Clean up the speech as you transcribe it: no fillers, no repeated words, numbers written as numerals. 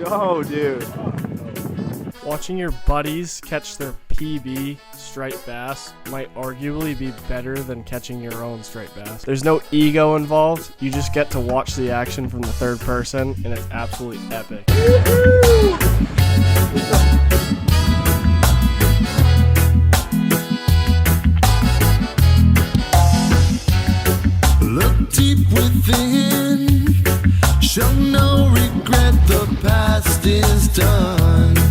go, dude. Watching your buddies catch their PB striped bass might arguably be better than catching your own striped bass. There's no ego involved. You just get to watch the action from the third person, and it's absolutely epic. Look deep within, show no regret, the past is done.